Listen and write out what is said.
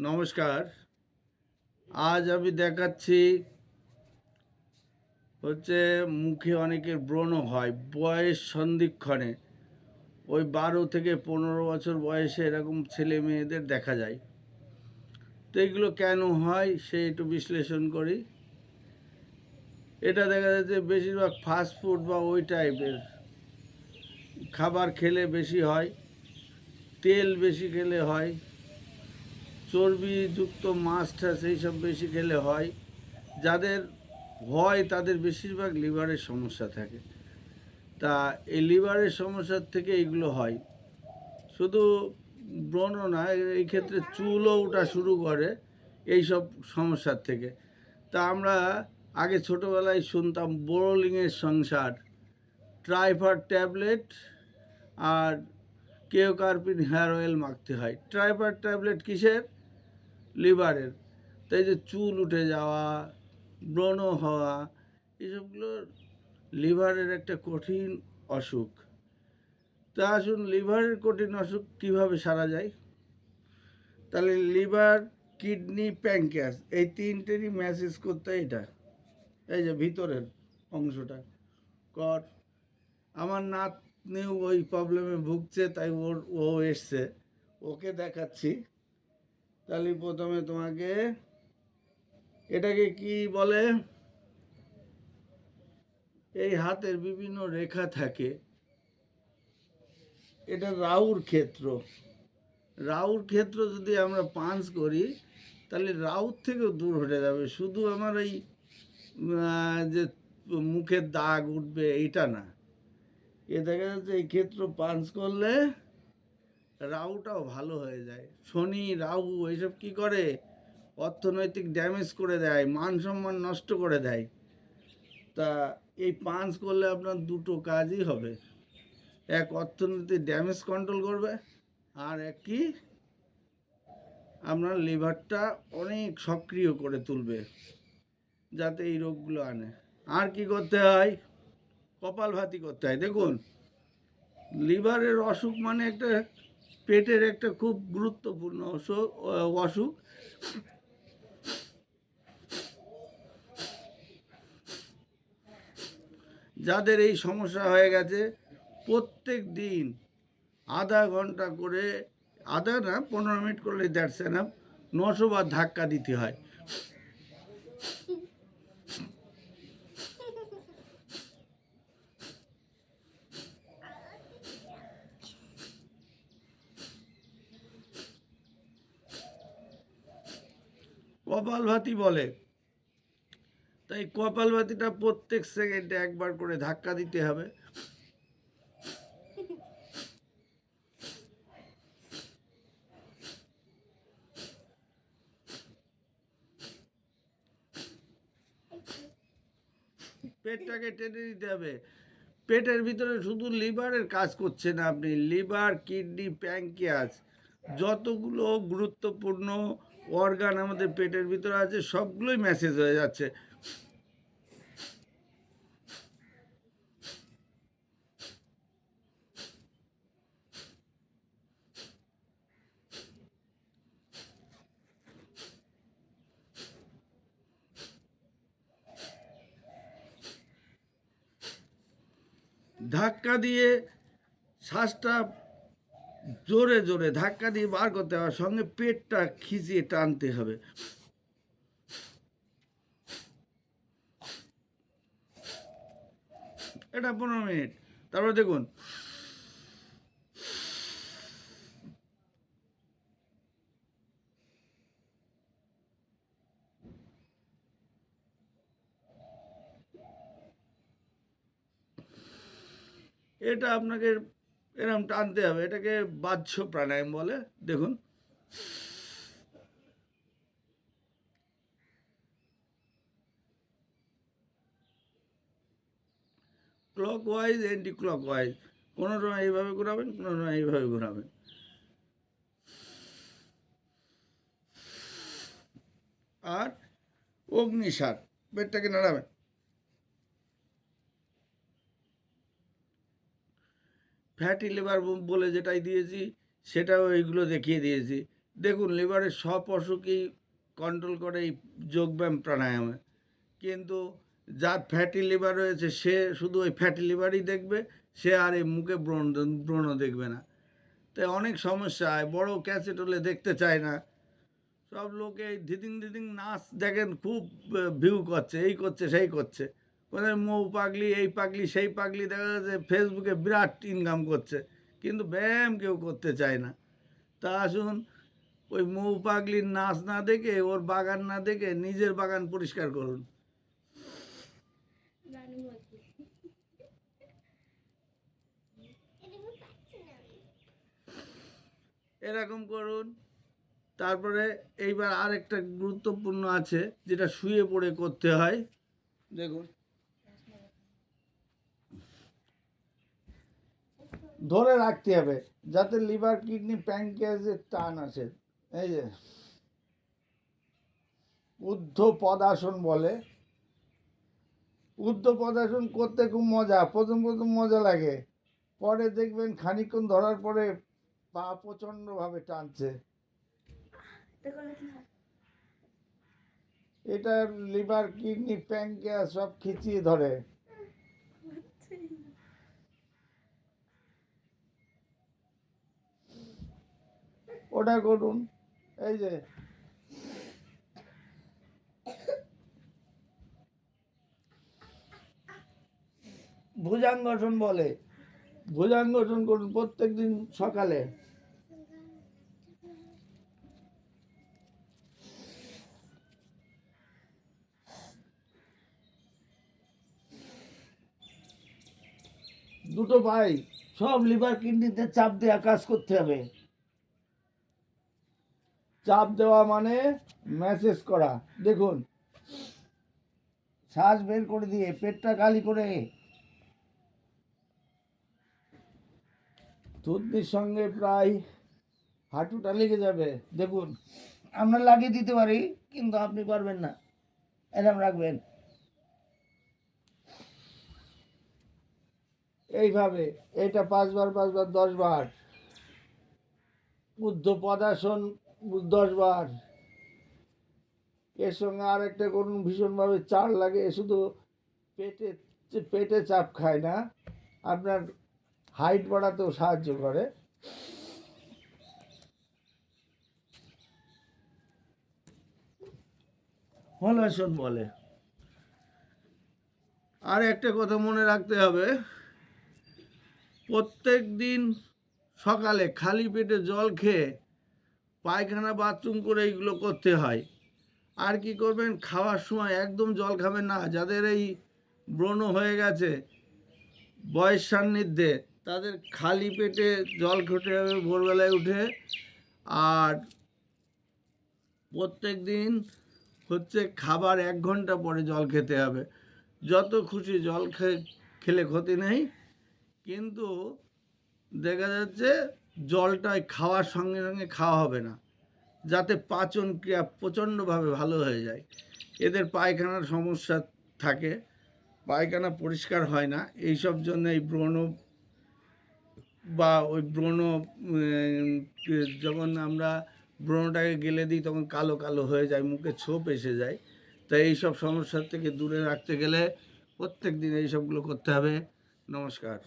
নমস্কার। আজ আমি দেখাচ্ছি মুখে অনেকের ব্রণ হয় বয়স সন্ধিক্ষণে। ওই 12 থেকে 15 বছর বয়সে এরকম ছেলে মেয়েদের দেখা যায়। তো এইগুলো কেন হয় সে একটু বিশ্লেষণ করি। এটা দেখা যাচ্ছে বেশিরভাগ ফাস্ট ফুড বা ওই টাইপের খাবার খেলে বেশি হয়, তেল বেশি খেলে হয়, চর্বিযুক্ত মাছ টাছ এইসব বেশি খেলে হয়। যাদের হয় তাদের বেশিরভাগ লিভারের সমস্যা থাকে। তা এই লিভারের সমস্যার থেকে এইগুলো হয়। শুধু ব্রণ না, এই ক্ষেত্রে চুলও ওঠা শুরু করে এইসব সমস্যার থেকে। তা আমরা আগে ছোটোবেলায় শুনতাম বোরোলিংয়ের সংসার, ট্রাইফার ট্যাবলেট আর কেওকার্পিন হেয়ার অয়েল মাখতে হয়। ট্রাইফার ট্যাবলেট কিসের? লিভারের। তাই যে চুল উঠে যাওয়া, ব্রণ হওয়া, এসবগুলো লিভারের একটা কঠিন অসুখ। তা আসুন লিভারের কঠিন অসুখ কীভাবে সারা যায়। তাহলে লিভার, কিডনি, প্যাঙ্ক্রিয়াস এই তিনটেরই ম্যাসেজ করতে এটা। এই যে ভিতরের অংশটা কর। আমার নাতনিও ওই প্রবলেমে ভুগছে, তাই ও এসছে, ওকে দেখাচ্ছি। তাহলে প্রথমে তোমাকে এটাকে কি বলে, এই হাতের বিভিন্ন রেখা থাকে, এটা রাহুর ক্ষেত্র। রাহুর ক্ষেত্র যদি আমরা পাঞ্চ করি তাহলে রাহুর থেকেও দূর হয়ে যাবে। শুধু আমার এই যে মুখের দাগ উঠবে এইটা না, এ দেখা যাচ্ছে এই ক্ষেত্র পাঞ্চ করলে রাহুটাও ভালো হয়ে যায়। শনি রাহু এইসব কি করে, অর্থনৈতিক ড্যামেজ করে দেয়, মান সম্মান নষ্ট করে দেয়। তা এই পাঞ্চ করলে আপনার দুটো কাজই হবে, এক অর্থনৈতিক ড্যামেজ কন্ট্রোল করবে, আর এক কি আপনার লিভারটা অনেক সক্রিয় করে তুলবে যাতে এই রোগগুলো আনে। আর কি করতে হয়? কপালভাতি করতে হয়। দেখুন, লিভারের অসুখ মানে একটা পেটের একটা খুব গুরুত্বপূর্ণ অসুখ। যাদের এই সমস্যা হয়ে গেছে প্রত্যেক দিন আধা ঘন্টা করে, আধা না 15 মিনিট করলে দ্যাটস এনাফ, 900 বার ধাক্কা দিতে হয়। কপালভাতি বলে। তাই কপালভাতিটা প্রত্যেক সেকেন্ডে একবার করে ধাক্কা দিতে হবে। পেটটাকে টেনে দিতে হবে। পেটের ভিতরে শুধু লিভারের কাজ করছে না আপনি, লিভার, কিডনি, প্যাঙ্ক্রিয়াস, যতগুলো গুরুত্বপূর্ণ অর্গান আমাদের পেটের ভিতরে আছে সবগুলোই ম্যাসেজ হয়ে যাচ্ছে। ধাক্কা দিয়ে শ্বাসটা জোরে জোরে ধাক্কা দিয়ে বার করতে হবে, সঙ্গে পেটটা খিচিয়ে টানতে হবে। এটা 15 মিনিট। তারপর দেখুন, এটা আপনাকে এরকম টানতে হবে। এটাকে বাহ্য প্রাণায়াম বলে। দেখুন, clock wise, anti clock wise, কোনো সময় এইভাবে ঘোরাবেন, কোনো সময় এইভাবে ঘোরাবেন। আর অগ্নিসার, পেটটাকে নাড়াবেন। ফ্যাটি লিভার বলে যেটাই দিয়েছি সেটাও এইগুলো দেখিয়ে দিয়েছি। দেখুন, লিভারের সব অসুখই কন্ট্রোল করে এই যোগব্যায়াম প্রাণায়ামে। কিন্তু যার ফ্যাটি লিভার রয়েছে সে শুধু ওই ফ্যাটি লিভারই দেখবে, সে আর এই মুখে ব্রণ ব্রণ দেখবে না। তাই অনেক সমস্যা হয়, বড় ক্যাসেট হলে দেখতে চায় না। সব লোকে এই ধিদিং ধিদিং নাচ দেখেন, খুব ভিউ করছে, এই করছে সেই করছে, কোথায় মৌ পাগলি, এই পাগলি সেই পাগলি, দেখা যাচ্ছে ফেসবুকে বিরাট ইনকাম করছে, কিন্তু ব্যায়াম কেউ করতে চায় না। তা আসুন, ওই মৌ পাগলির নাচ না দেখে, ওর বাগান না দেখে, নিজের বাগান পরিষ্কার করুন। এরকম করুন। তারপরে এইবার আরেকটা গুরুত্বপূর্ণ আছে, যেটা শুয়ে পড়ে করতে হয়। দেখুন, ধরে রাখতে হবে যাতে লিভার, কিডনি, প্যানক্রিয়াসের টান আসে। এই যে ঊর্ধ্ব পদাসন বলে। ঊর্ধ্ব পদাসন করতে খুব মজা, প্রথম প্রথম মজা লাগে, পরে দেখবেন খানিকক্ষণ ধরার পরে পা প্রচণ্ডভাবে টানছে। এটা লিভার, কিডনি, প্যানক্রিয়াস সব খিচিয়ে ধরে। ওটা করুন। এই যে ভুজাঙ্গাসন বলে, ভুজাঙ্গাসন করুন প্রত্যেক দিন সকালে। দুটো পাই সব লিভার কিডনিতে চাপ দেওয়া কাজ করতে হবে। চাপ দেওয়া মানে ম্যাসেজ করা। দেখুন, শ্বাস বের করে দিয়ে পেটটা খালি করে থুতনির সঙ্গে প্রায় হাঁটুটা লেগে যাবে। দেখুন, আমরা লাগিয়ে দিতে পারি, কিন্তু আপনি পারবেন না। এরকম রাখবেন, এইভাবে। এটা 5 বার 5 বার 10 বার। ঊর্ধ্ব পদাসন 10 বার। এর সঙ্গে আর একটা করুন, ভীষণভাবে চার লাগে, শুধু পেটে পেটে চাপ খায় না, আপনার হাইট বাড়াতেও সাহায্য করে। হলাসন বলে। আর একটা কথা মনে রাখতে হবে, প্রত্যেক দিন সকালে খালি পেটে জল খেয়ে পায়খানা, বাথরুম করে এইগুলো করতে হয়। আর কি করবেন, খাওয়ার সময় একদম জল খাবেন না। যাদের এই ব্রণ হয়ে গেছে বয়স সান্নিধ্যে, তাদের খালি পেটে জল খেতে হবে ভোরবেলায় উঠে। আর প্রত্যেক দিন হচ্ছে খাবার 1 ঘন্টা পরে জল খেতে হবে। যত খুশি জল খেলে ক্ষতি নেই, কিন্তু দেখা যাচ্ছে জলটা খাওয়ার সঙ্গে সঙ্গে খাওয়া হবে না, যাতে পাচন ক্রিয়া প্রচণ্ডভাবে ভালো হয়ে যায়। এদের পায়খানার সমস্যা থাকে, পায়খানা পরিষ্কার হয় না, এইসব জন্য এই ব্রণ বা ওই ব্রণ, যখন আমরা ব্রণটাকে গেলে দিই তখন কালো কালো হয়ে যায়, মুখে ছোপ এসে যায়। তাই এইসব সমস্যার থেকে দূরে রাখতে গেলে প্রত্যেক দিন এইসবগুলো করতে হবে। নমস্কার।